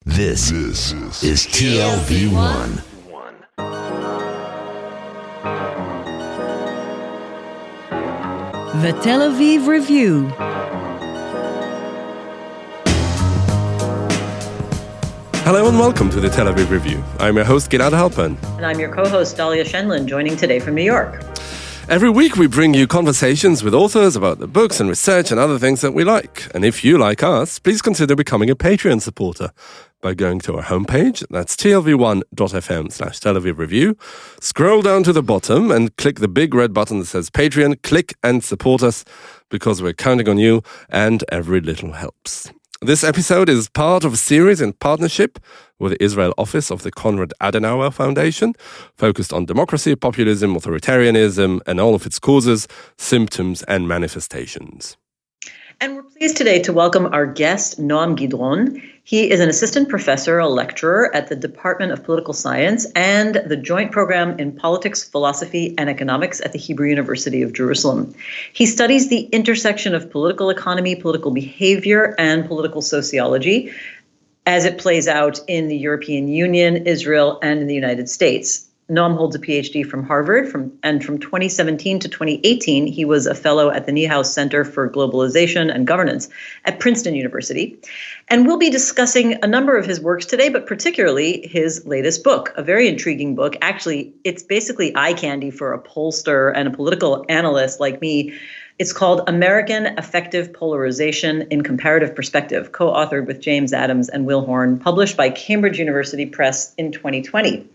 This is TLV1. The Tel Aviv Review. Hello and welcome to the Tel Aviv Review. I'm your host, Gilad Halpern. And I'm your co-host, Dalia Shenlin, joining today from New York. Every week we bring you conversations with authors about the books and research and other things that we like. And if you like us, please consider becoming a Patreon supporter by going to our homepage. That's tlv1.fm/Tel Aviv Review. Scroll down to the bottom and click the big red button that says Patreon. Click and support us because we're counting on you and every little helps. This episode is part of a series in partnership with the Israel office of the Konrad Adenauer Foundation, focused on democracy, populism, authoritarianism, and all of its causes, symptoms, and manifestations. And we're pleased today to welcome our guest, Noam Gidron. He is an assistant professor, a lecturer at the Department of Political Science and the Joint Program in Politics, Philosophy, and Economics at the Hebrew University of Jerusalem. He studies the intersection of political economy, political behavior, and political sociology as it plays out in the European Union, Israel, and in the United States. Noam holds a PhD from Harvard, and from 2017 to 2018, he was a fellow at the Niehaus Center for Globalization and Governance at Princeton University. And we'll be discussing a number of his works today, but particularly his latest book, a very intriguing book. Actually, it's basically eye candy for a pollster and a political analyst like me. It's called American Affective Polarization in Comparative Perspective, co-authored with James Adams and Will Horn, published by Cambridge University Press in 2020.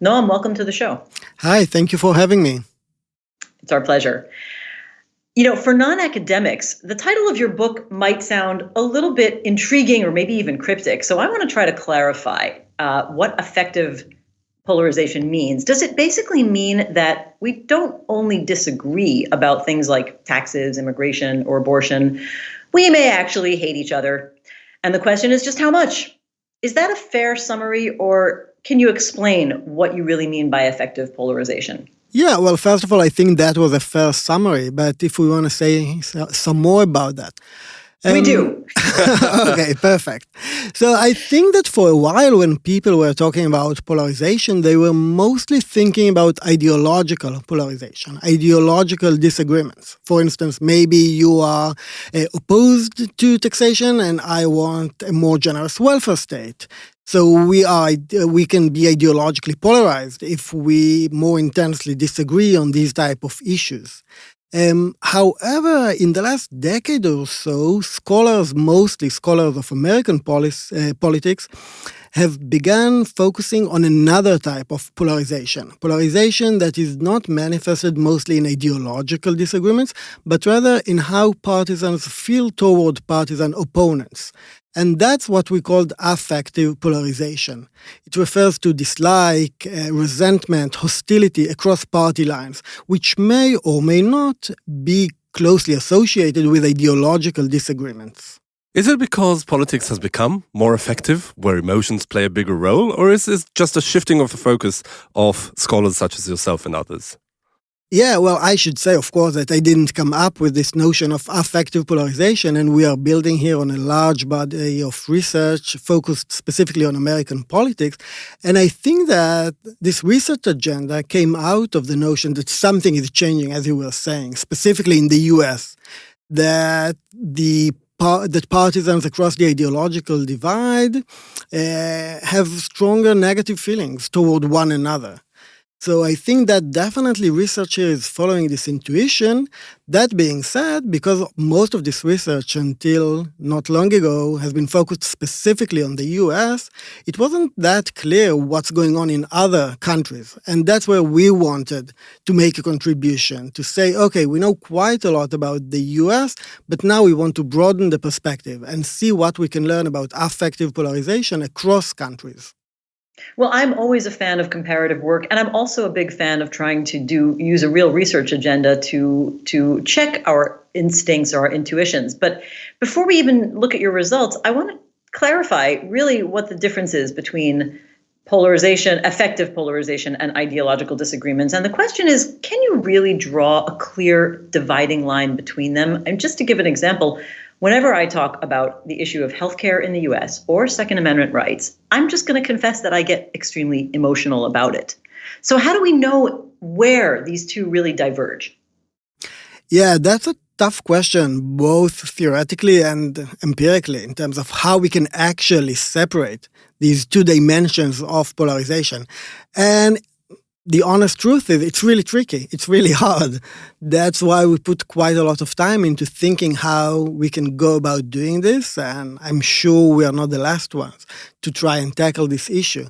Noam, welcome to the show. Hi, thank you for having me. It's our pleasure. You know, for non-academics, the title of your book might sound a little bit intriguing or maybe even cryptic. So I want to try to clarify what affective polarization means. Does it basically mean that we don't only disagree about things like taxes, immigration, or abortion? We may actually hate each other. And the question is just how much? Is that a fair summary, or can you explain what you really mean by affective polarization? Yeah, well, first of all, I think that was a fair summary, but if we want to say some more about that. We do. Okay, perfect. So I think that for a while when people were talking about polarization, they were mostly thinking about ideological polarization, ideological disagreements. For instance, maybe you are opposed to taxation and I want a more generous welfare state. So we can be ideologically polarized if we more intensely disagree on these type of issues. However, in the last decade or so, scholars, mostly scholars of American politics, have begun focusing on another type of polarization that is not manifested mostly in ideological disagreements, but rather in how partisans feel toward partisan opponents. And that's what we called affective polarization. It refers to dislike, resentment, hostility across party lines, which may or may not be closely associated with ideological disagreements. Is it because politics has become more effective, where emotions play a bigger role, or is this just a shifting of the focus of scholars such as yourself and others? Yeah, well, I should say, of course, that I didn't come up with this notion of affective polarization, and we are building here on a large body of research focused specifically on American politics. And I think that this research agenda came out of the notion that something is changing, as you were saying, specifically in the US, that partisans across the ideological divide have stronger negative feelings toward one another. So I think that definitely research here is following this intuition. That being said, because most of this research until not long ago has been focused specifically on the US, it wasn't that clear what's going on in other countries. And that's where we wanted to make a contribution, to say, okay, we know quite a lot about the US, but now we want to broaden the perspective and see what we can learn about affective polarization across countries. Well, I'm always a fan of comparative work, and I'm also a big fan of trying to use a real research agenda to check our instincts or our intuitions. But before we even look at your results, I want to clarify really what the difference is between polarization, affective polarization, and ideological disagreements. And the question is, can you really draw a clear dividing line between them? And just to give an example, whenever I talk about the issue of healthcare in the US or Second Amendment rights, I'm just going to confess that I get extremely emotional about it. So how do we know where these two really diverge? Yeah, that's a tough question, both theoretically and empirically, in terms of how we can actually separate these two dimensions of polarization. And the honest truth is it's really tricky. It's really hard. That's why we put quite a lot of time into thinking how we can go about doing this. And I'm sure we are not the last ones to try and tackle this issue.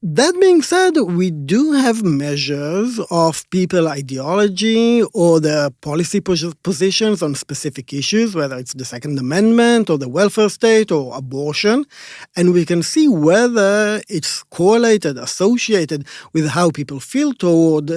That being said, we do have measures of people ideology or their policy positions on specific issues, whether it's the Second Amendment or the welfare state or abortion, and we can see whether it's correlated, associated with how people feel toward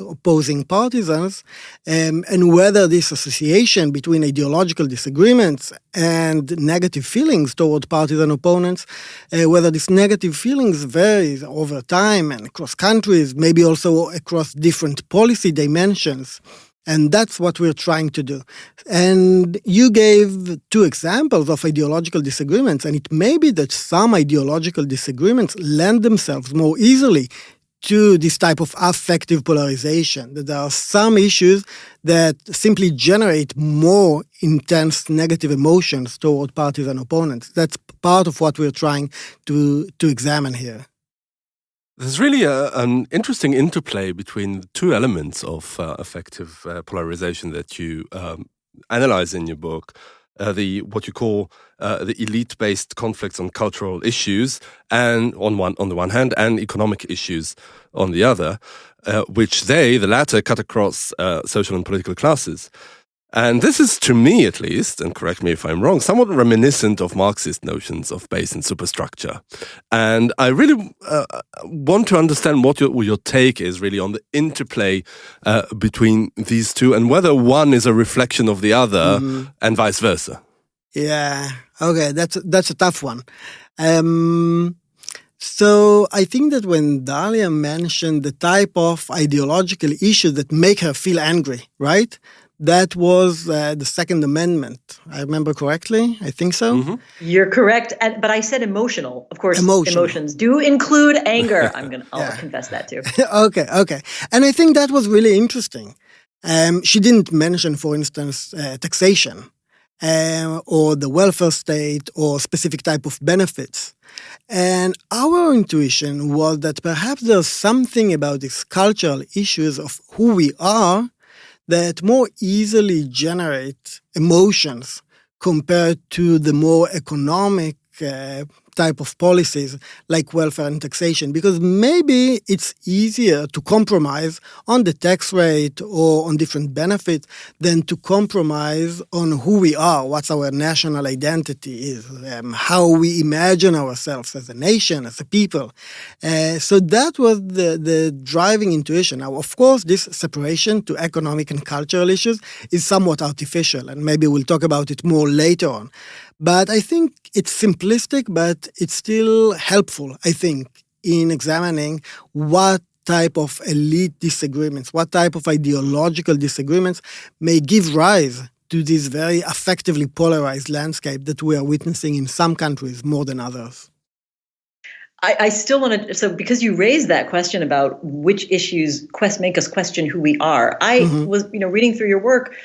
opposing partisans, and whether this association between ideological disagreements and negative feelings toward partisan opponents, whether these negative feelings varies over time and across countries, maybe also across different policy dimensions. And that's what we're trying to do. And you gave two examples of ideological disagreements, and it may be that some ideological disagreements lend themselves more easily to this type of affective polarization, that there are some issues that simply generate more intense negative emotions toward partisan opponents. That's part of what we're trying to examine here. There's really an interesting interplay between the two elements of affective polarization that you analyze in your book. What you call the elite-based conflicts on cultural issues, and on the one hand, and economic issues on the other, which the latter, cut across social and political classes. And this is, to me at least, and correct me if I'm wrong, somewhat reminiscent of Marxist notions of base and superstructure. And I really want to understand what your take is really on the interplay between these two, and whether one is a reflection of the other, and vice versa. Yeah, okay, that's a tough one. So I think that when Dalia mentioned the type of ideological issues that make her feel angry, right? That was the Second Amendment. I remember correctly? I think so. Mm-hmm. You're correct. But I said emotional. Of course, emotions do include anger. I'll confess that too. Okay. And I think that was really interesting. She didn't mention, for instance, taxation or the welfare state or specific type of benefits. And our intuition was that perhaps there's something about these cultural issues of who we are that more easily generate emotions compared to the more economic type of policies like welfare and taxation, because maybe it's easier to compromise on the tax rate or on different benefits than to compromise on who we are, what's our national identity is, how we imagine ourselves as a nation, as a people. So that was the driving intuition. Now, of course, this separation to economic and cultural issues is somewhat artificial, and maybe we'll talk about it more later on. But I think it's simplistic, but it's still helpful, I think, in examining what type of elite disagreements, what type of ideological disagreements may give rise to this very affectively polarized landscape that we are witnessing in some countries more than others. I still want to, so because you raised that question about which issues make us question who we are, I was, reading through your work,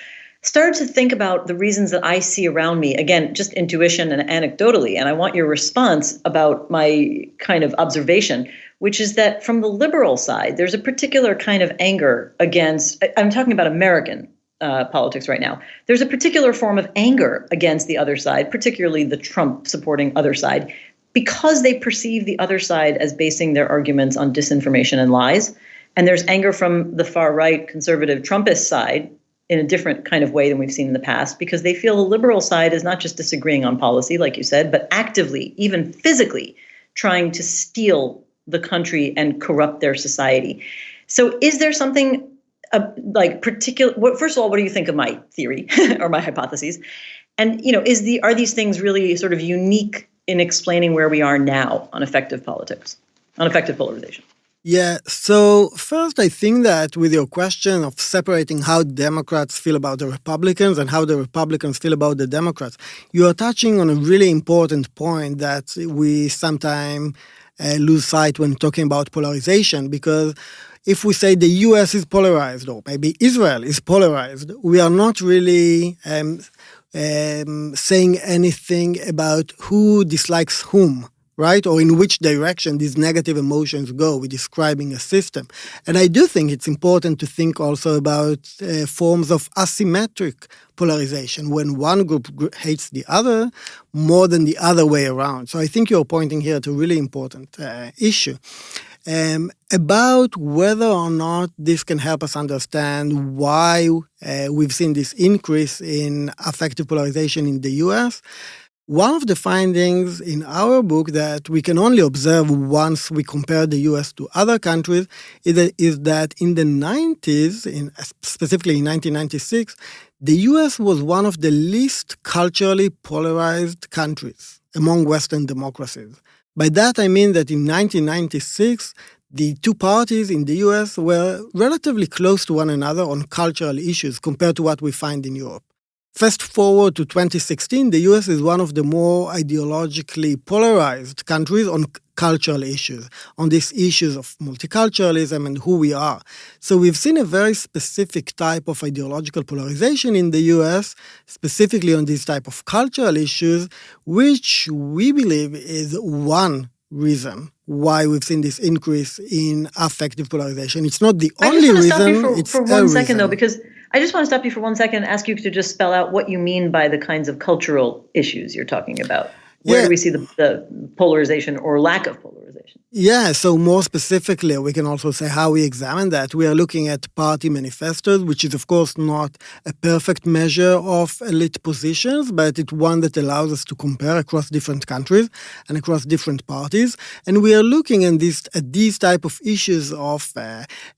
started to think about the reasons that I see around me, again, just intuition and anecdotally, and I want your response about my kind of observation, which is that from the liberal side, there's a particular kind of anger against, I'm talking about American politics right now, there's a particular form of anger against the other side, particularly the Trump supporting other side, because they perceive the other side as basing their arguments on disinformation and lies. And there's anger from the far right conservative Trumpist side, in a different kind of way than we've seen in the past, because they feel the liberal side is not just disagreeing on policy, like you said, but actively, even physically, trying to steal the country and corrupt their society. So is there something particular? First of all, what do you think of my theory or my hypotheses? And, are these things really sort of unique in explaining where we are now on effective politics, on effective polarization? Yeah, so first, I think that with your question of separating how Democrats feel about the Republicans and how the Republicans feel about the Democrats, you are touching on a really important point that we sometimes lose sight when talking about polarization, because if we say the US is polarized or maybe Israel is polarized, we are not really saying anything about who dislikes whom, right? Or in which direction these negative emotions go with describing a system. And I do think it's important to think also about forms of asymmetric polarization, when one group hates the other more than the other way around. So I think you're pointing here to a really important issue. About whether or not this can help us understand why we've seen this increase in affective polarization in the US. One of the findings in our book that we can only observe once we compare the US to other countries is that in the 90s, specifically in 1996, the US was one of the least culturally polarized countries among Western democracies. By that I mean that in 1996, the two parties in the US were relatively close to one another on cultural issues compared to what we find in Europe. Fast forward to 2016, the US is one of the more ideologically polarized countries on cultural issues, on these issues of multiculturalism and who we are. So we've seen a very specific type of ideological polarization in the US, specifically on these type of cultural issues, which we believe is one reason why we've seen this increase in affective polarization. It's not the only reason. I just want to stop you for 1 second, though, because I just want to stop you for 1 second and ask you to just spell out what you mean by the kinds of cultural issues you're talking about. Where do we see the polarization or lack of polarization? Yeah, so more specifically, we can also say how we examine that. We are looking at party manifestos, which is, of course, not a perfect measure of elite positions, but it's one that allows us to compare across different countries and across different parties. And we are looking at these type of issues of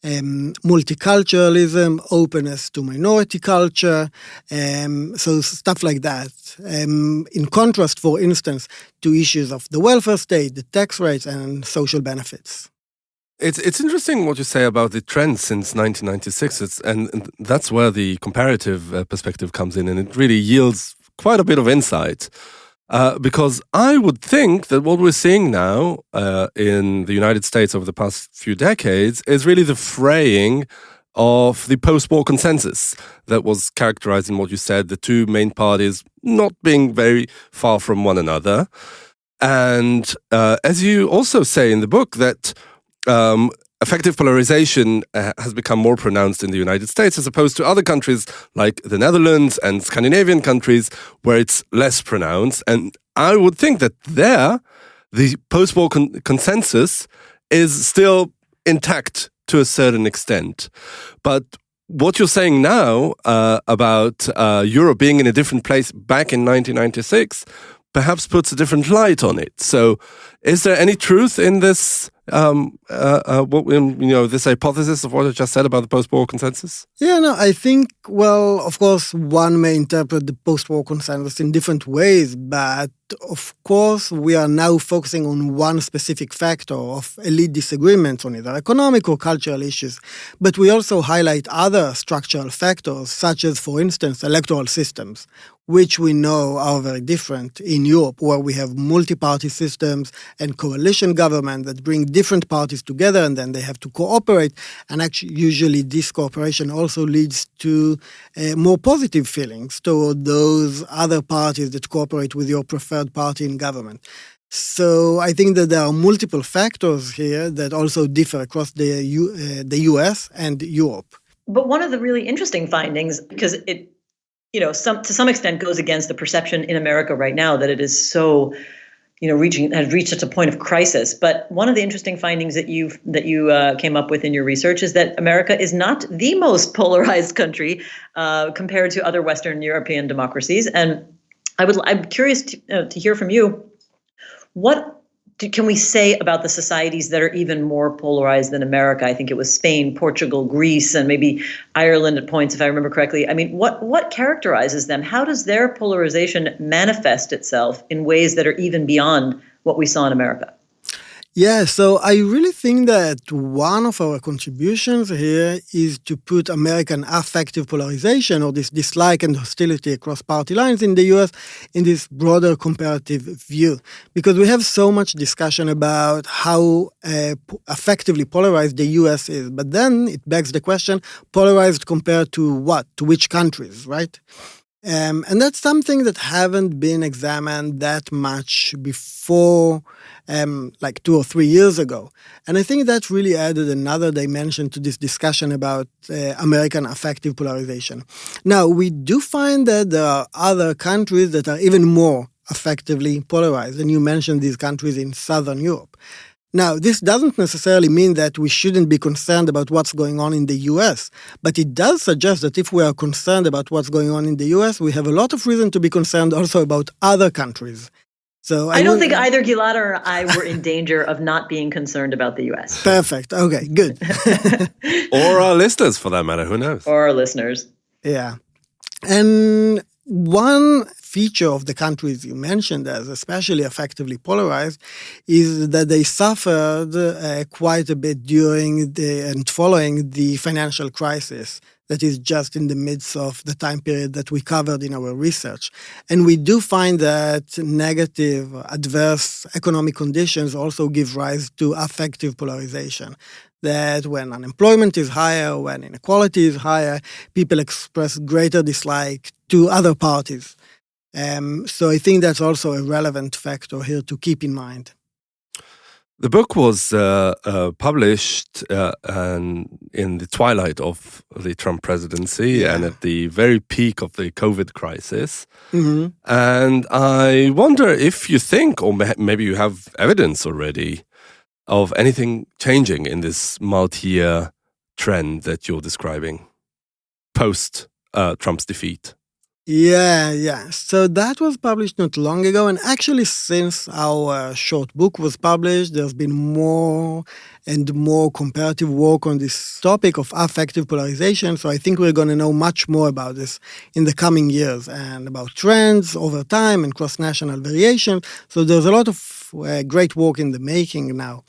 multiculturalism, openness to minority culture, so stuff like that. In contrast, for instance, to issues of the welfare state, the tax rates, and social benefits. It's interesting what you say about the trends since 1996, and that's where the comparative perspective comes in, and it really yields quite a bit of insight. Because I would think that what we're seeing now in the United States over the past few decades is really the fraying of the post-war consensus that was characterized in what you said, the two main parties not being very far from one another. And as you also say in the book, that affective polarization has become more pronounced in the United States as opposed to other countries like the Netherlands and Scandinavian countries where it's less pronounced. And I would think that there, the post-war consensus is still intact to a certain extent. But what you're saying now about Europe being in a different place back in 1996 perhaps puts a different light on it. So is there any truth in this this hypothesis of what I just said about the post-war consensus? Yeah, no, I think, well, of course, one may interpret the post-war consensus in different ways, but of course, we are now focusing on one specific factor of elite disagreements on either economic or cultural issues. But we also highlight other structural factors, such as, for instance, electoral systems, which we know are very different in Europe, where we have multi-party systems and coalition government that bring different parties together, and then they have to cooperate. And actually, usually this cooperation also leads to more positive feelings toward those other parties that cooperate with your preferred party in government. So I think that there are multiple factors here that also differ across the US and Europe. But one of the really interesting findings, because it to some extent goes against the perception in America right now that it is so, has reached such a point of crisis. But one of the interesting findings that you came up with in your research is that America is not the most polarized country compared to other Western European democracies. And I'm curious to hear from you. What can we say about the societies that are even more polarized than America? I think it was Spain, Portugal, Greece, and maybe Ireland at points, if I remember correctly. I mean, what characterizes them? How does their polarization manifest itself in ways that are even beyond what we saw in America? Yeah, so I really think that one of our contributions here is to put American affective polarization or this dislike and hostility across party lines in the US in this broader comparative view. Because we have so much discussion about how effectively polarized the US is, but then it begs the question, polarized compared to what? To which countries, right? And that's something that haven't been examined that much before, like 2 or 3 years ago. And I think that really added another dimension to this discussion about American affective polarization. Now, we do find that there are other countries that are even more effectively polarized. And you mentioned these countries in Southern Europe. Now, this doesn't necessarily mean that we shouldn't be concerned about what's going on in the US, but it does suggest that if we are concerned about what's going on in the US, we have a lot of reason to be concerned also about other countries. So I don't think either Gilad or I were in danger of not being concerned about the US. Perfect. Okay, good. Or our listeners, for that matter, who knows? Or our listeners. Yeah. And one feature of the countries you mentioned as especially effectively polarized is that they suffered quite a bit during and following the financial crisis that is just in the midst of the time period that we covered in our research. And we do find that negative, adverse economic conditions also give rise to affective polarization. That when unemployment is higher, when inequality is higher, people express greater dislike to other parties. So I think that's also a relevant factor here to keep in mind. The book was published in the twilight of the Trump presidency and at the very peak of the COVID crisis. Mm-hmm. And I wonder if you think, or maybe you have evidence already, of anything changing in this multi-year trend that you're describing post Trump's defeat. Yeah. So that was published not long ago. And actually, since our short book was published, there's been more and more comparative work on this topic of affective polarization. So I think we're going to know much more about this in the coming years and about trends over time and cross-national variation. So there's a lot of great work in the making now.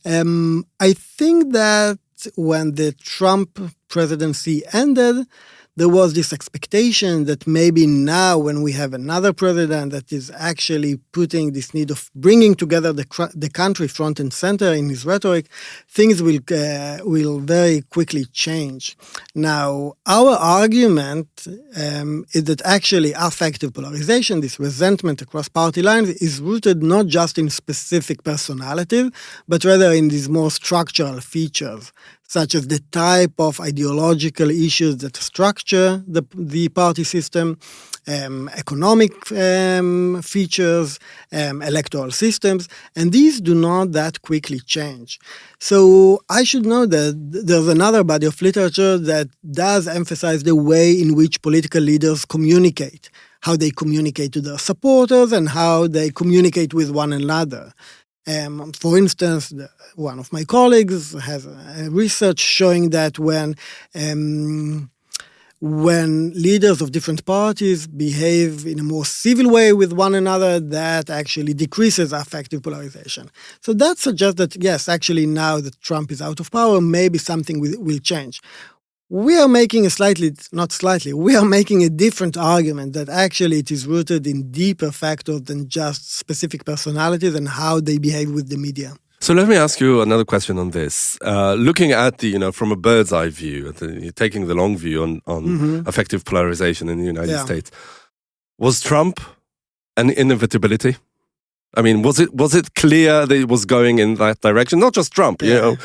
I think that when the Trump presidency ended, there was this expectation that maybe now when we have another president that is actually putting this need of bringing together the country front and center in his rhetoric, things will very quickly change. Now, our argument is that actually affective polarization, this resentment across party lines, is rooted not just in specific personalities, but rather in these more structural features, such as the type of ideological issues that structure the party system, economic features, electoral systems, and these do not that quickly change. So I should know that there's another body of literature that does emphasize the way in which political leaders communicate, how they communicate to their supporters and how they communicate with one another. For instance, one of my colleagues has research showing that when leaders of different parties behave in a more civil way with one another, that actually decreases affective polarization. So that suggests that, yes, actually now that Trump is out of power, maybe something will change. We are making we are making a different argument that actually it is rooted in deeper factors than just specific personalities and how they behave with the media. So let me ask you another question on this. Looking at from a bird's eye view, taking the long view on affective polarization in the United States, was Trump an inevitability? I mean, was it clear that it was going in that direction? Not just Trump, a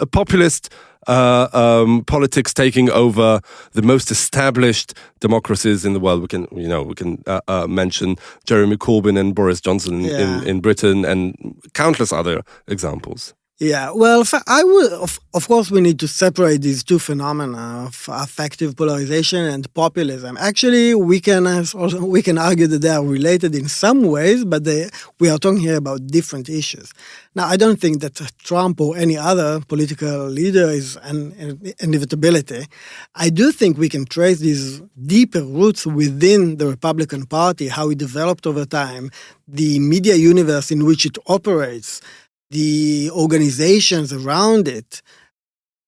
populist politics taking over the most established democracies in the world. We can mention Jeremy Corbyn and Boris Johnson in Britain and countless other examples. Yeah, well, I would, of course, we need to separate these two phenomena of affective polarization and populism. Actually, we can argue that they are related in some ways, but we are talking here about different issues. Now, I don't think that Trump or any other political leader is an inevitability. I do think we can trace these deeper roots within the Republican Party, how it developed over time, the media universe in which it operates, the organizations around it,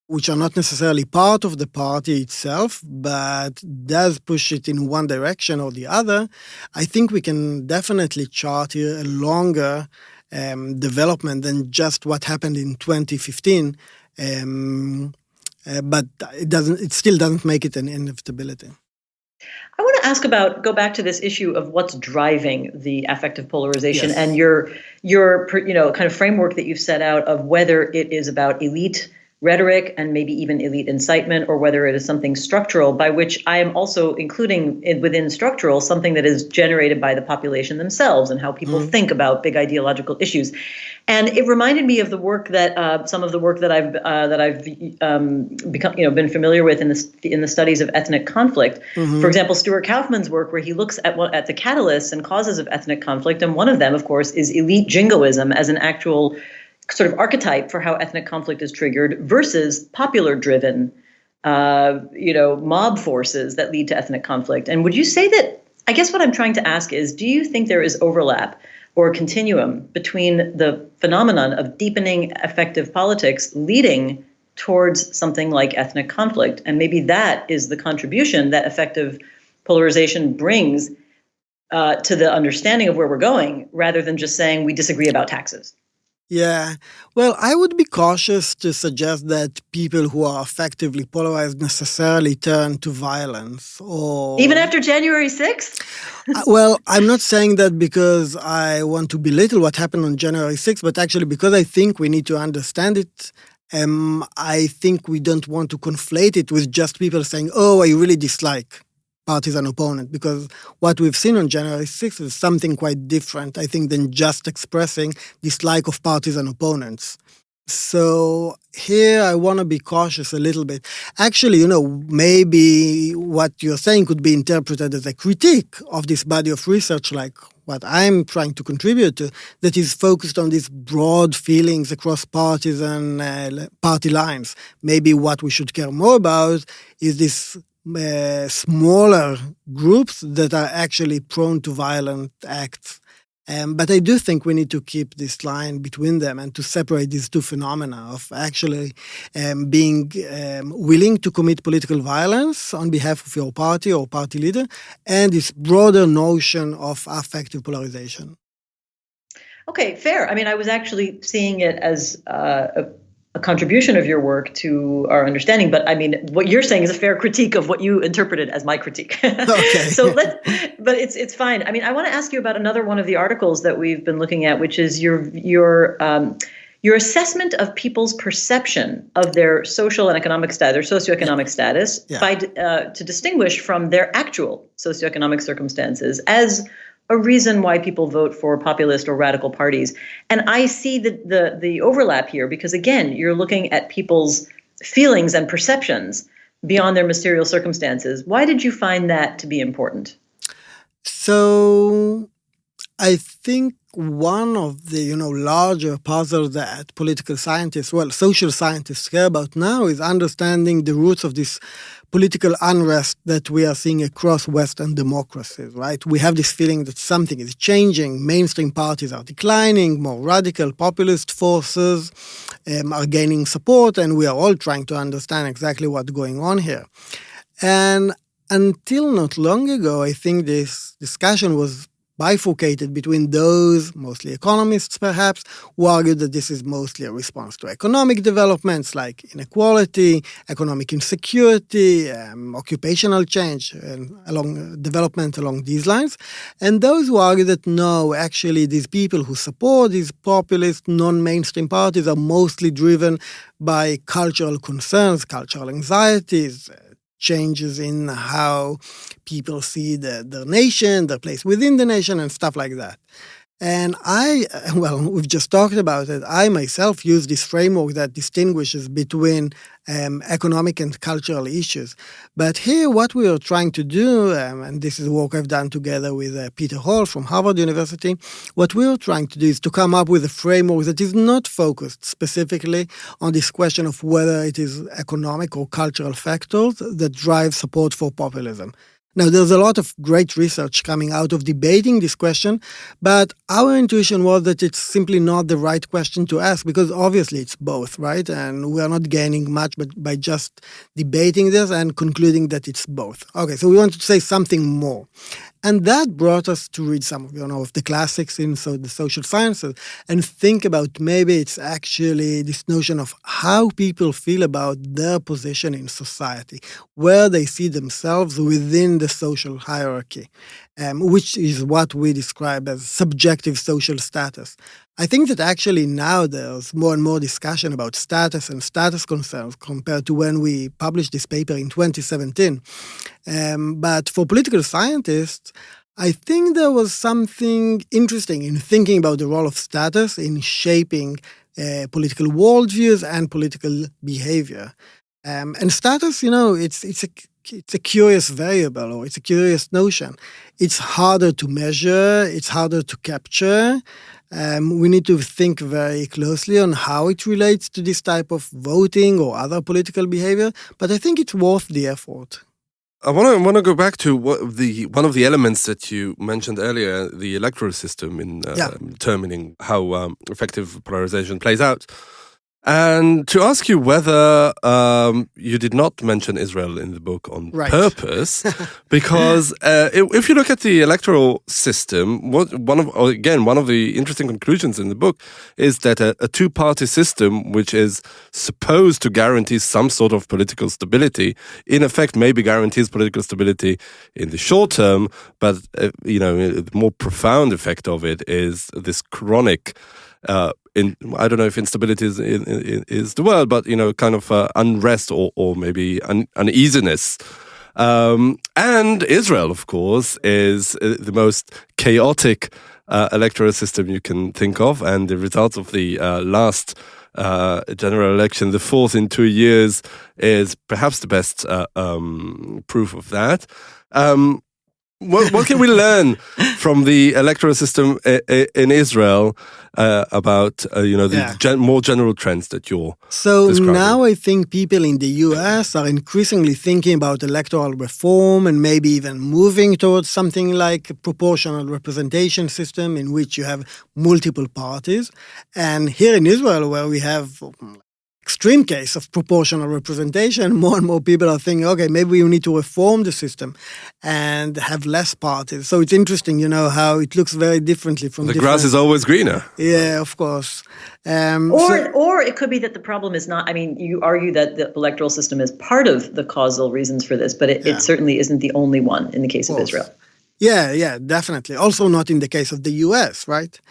which are not necessarily part of the party itself, but does push it in one direction or the other, I think we can definitely chart here a longer development than just what happened in 2015. But it still doesn't make it an inevitability. I want to go back to this issue of what's driving the affective polarization. Yes. And your kind of framework that you've set out of whether it is about elite rhetoric and maybe even elite incitement, or whether it is something structural, by which I am also including within structural something that is generated by the population themselves and how people think about big ideological issues. And it reminded me of the work that some of the work that I've been familiar with in the studies of ethnic conflict. For example, Stuart Kauffman's work, where he looks at the catalysts and causes of ethnic conflict, and one of them, of course, is elite jingoism as an actual sort of archetype for how ethnic conflict is triggered versus popular-driven, mob forces that lead to ethnic conflict. And would you say that? I guess what I'm trying to ask is, do you think there is overlap or continuum between the phenomenon of deepening affective politics leading towards something like ethnic conflict? And maybe that is the contribution that affective polarization brings to the understanding of where we're going, rather than just saying we disagree about taxes. Yeah. Well, I would be cautious to suggest that people who are effectively polarized necessarily turn to violence, or even after January 6th? Well, I'm not saying that because I want to belittle what happened on January 6th, but actually because I think we need to understand it. I think we don't want to conflate it with just people saying, oh, I really dislike partisan opponent, because what we've seen on January 6th is something quite different, I think, than just expressing dislike of partisan opponents. So here I want to be cautious a little bit. Actually, maybe what you're saying could be interpreted as a critique of this body of research, like what I'm trying to contribute to, that is focused on these broad feelings across parties and party lines. Maybe what we should care more about is this smaller groups that are actually prone to violent acts. But I do think we need to keep this line between them and to separate these two phenomena of actually being willing to commit political violence on behalf of your party or party leader, and this broader notion of affective polarization. Okay, fair. I mean, I was actually seeing it as a contribution of your work to our understanding, but I mean, what you're saying is a fair critique of what you interpreted as my critique. Okay. But it's fine. I mean, I want to ask you about another one of the articles that we've been looking at, which is your assessment of people's perception of their social and economic status, their socioeconomic status, to distinguish from their actual socioeconomic circumstances as a reason why people vote for populist or radical parties. And I see the overlap here because, again, you're looking at people's feelings and perceptions beyond their material circumstances. Why did you find that to be important? So I think one of the larger puzzles that political scientists, social scientists care about now is understanding the roots of this political unrest that we are seeing across Western democracies, right? We have this feeling that something is changing. Mainstream parties are declining. More radical populist forces are gaining support, and we are all trying to understand exactly what's going on here. And until not long ago, I think this discussion was bifurcated between those, mostly economists perhaps, who argued that this is mostly a response to economic developments like inequality, economic insecurity, occupational change, and development along these lines. And those who argue that no, actually these people who support these populist, non-mainstream parties are mostly driven by cultural concerns, cultural anxieties, changes in how people see their nation, their place within the nation, and stuff like that. And we've just talked about it. I myself use this framework that distinguishes between economic and cultural issues. But here, what we are trying to do, and this is work I've done together with Peter Hall from Harvard University, what we are trying to do is to come up with a framework that is not focused specifically on this question of whether it is economic or cultural factors that drive support for populism. Now, there's a lot of great research coming out of debating this question, but our intuition was that it's simply not the right question to ask, because obviously it's both, right? And we are not gaining much by just debating this and concluding that it's both. Okay, so we wanted to say something more. And that brought us to read some of the classics in the social sciences and think about maybe it's actually this notion of how people feel about their position in society, where they see themselves within the social hierarchy, which is what we describe as subjective social status. I think that actually now there's more and more discussion about status and status concerns compared to when we published this paper in 2017. But for political scientists, I think there was something interesting in thinking about the role of status in shaping political worldviews and political behavior. And status, it's a curious variable, or it's a curious notion. It's harder to measure, it's harder to capture. We need to think very closely on how it relates to this type of voting or other political behavior, but I think it's worth the effort. I want to go back to one of the elements that you mentioned earlier, the electoral system in determining how effective polarization plays out. And to ask you whether you did not mention Israel in the book on purpose, because if you look at the electoral system, one of the interesting conclusions in the book is that a two-party system, which is supposed to guarantee some sort of political stability, in effect maybe guarantees political stability in the short term, but the more profound effect of it is this chronic I don't know if instability is the word, but kind of unrest or maybe uneasiness. And Israel, of course, is the most chaotic electoral system you can think of, and the results of the last general election, the fourth in 2 years, is perhaps the best proof of that. What can we learn from the electoral system in Israel about the more general trends that you're describing? Now I think people in the US are increasingly thinking about electoral reform and maybe even moving towards something like a proportional representation system in which you have multiple parties. And here in Israel, where we have extreme case of proportional representation, more and more people are thinking, okay, maybe we need to reform the system and have less parties. So it's interesting, how it looks very differently from the grass is always greener. Yeah, of course. Or it could be that the problem is not, you argue that the electoral system is part of the causal reasons for this, but it certainly isn't the only one in the case of Israel. Yeah, definitely. Also not in the case of the US, right?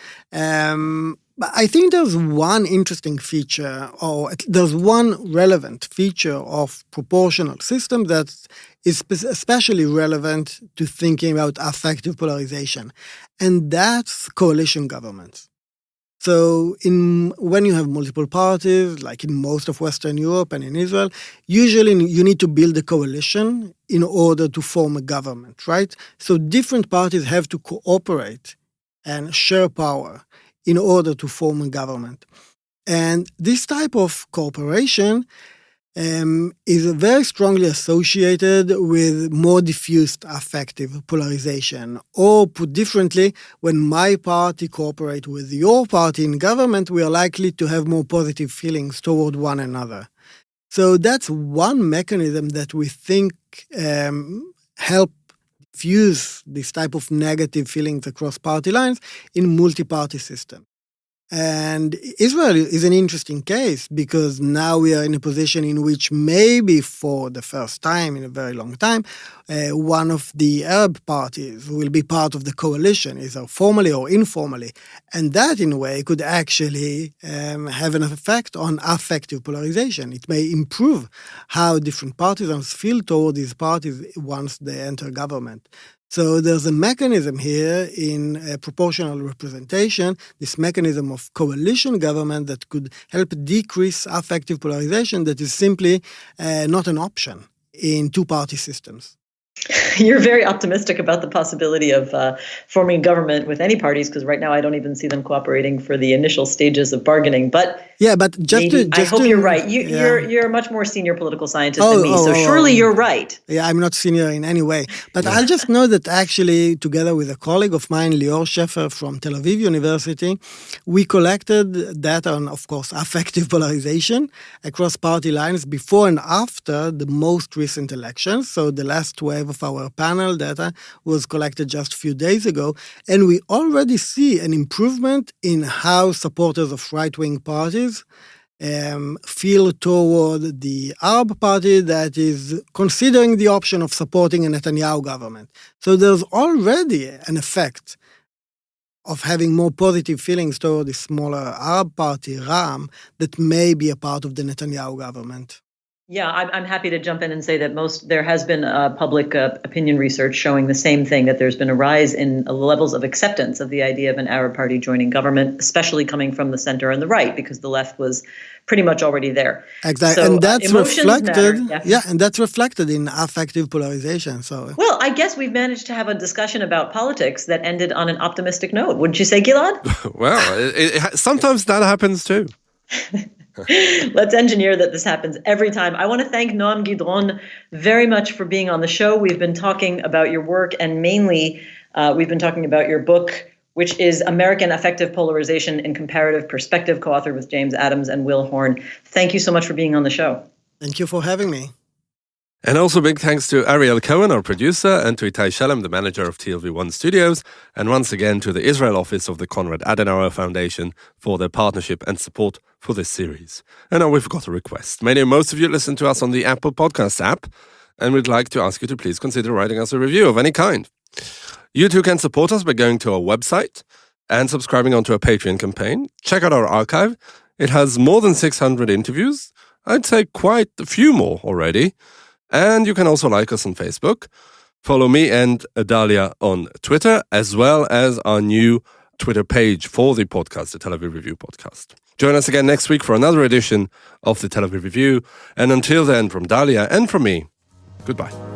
But I think there's one interesting feature, or there's one relevant feature of proportional system that is especially relevant to thinking about affective polarization, and that's coalition governments. So when you have multiple parties, like in most of Western Europe and in Israel, usually you need to build a coalition in order to form a government, right? So different parties have to cooperate and share power in order to form a government. And this type of cooperation is very strongly associated with more diffused affective polarization. Or put differently, when my party cooperates with your party in government, we are likely to have more positive feelings toward one another. So that's one mechanism that we think help diffuse this type of negative feelings across party lines in multi-party system. And Israel is an interesting case because now we are in a position in which maybe for the first time in a very long time, one of the Arab parties will be part of the coalition, either formally or informally. And that, in a way, could actually have an effect on affective polarization. It may improve how different partisans feel toward these parties once they enter government. So there's a mechanism here in proportional representation, this mechanism of coalition government that could help decrease affective polarization that is simply not an option in two-party systems. You're very optimistic about the possibility of forming government with any parties, because right now I don't even see them cooperating for the initial stages of bargaining. But Yeah, but I hope you're right. You're a much more senior political scientist than me, so surely you're right. Yeah, I'm not senior in any way. But I'll just know that actually, together with a colleague of mine, Lior Sheffer from Tel Aviv University, we collected data on, of course, affective polarization across party lines before and after the most recent elections. So the last wave of our panel data was collected just a few days ago. And we already see an improvement in how supporters of right-wing parties feel toward the Arab party that is considering the option of supporting a Netanyahu government. So there's already an effect of having more positive feelings toward the smaller Arab party, Ram, that may be a part of the Netanyahu government. Yeah, I'm happy to jump in and say that there has been public opinion research showing the same thing, that there's been a rise in levels of acceptance of the idea of an Arab party joining government, especially coming from the center and the right, because the left was pretty much already there. Exactly, so, and that's reflected. Matter, and that's reflected in affective polarization. So, well, I guess we've managed to have a discussion about politics that ended on an optimistic note. Wouldn't you say, Gilad? Well, sometimes that happens too. Let's engineer that this happens every time. I want to thank Noam Gidron very much for being on the show. We've been talking about your work, and mainly we've been talking about your book, which is American Affective Polarization in Comparative Perspective, co-authored with James Adams and Will Horn. Thank you so much for being on the show. Thank you for having me. And also big thanks to Ariel Cohen, our producer, and to Itai Shalem, the manager of TLV1 Studios, and once again to the Israel office of the Konrad Adenauer Foundation for their partnership and support for this series. And now we've got a request. Most of you listen to us on the Apple Podcast app, and we'd like to ask you to please consider writing us a review of any kind. You too can support us by going to our website and subscribing onto our Patreon campaign. Check out our archive. It has more than 600 interviews. I'd say quite a few more already. And you can also like us on Facebook. Follow me and Adalia on Twitter, as well as our new Twitter page for the podcast, the Tel Aviv Review podcast. Join us again next week for another edition of the Tel Aviv Review. And until then, from Dalia and from me, goodbye.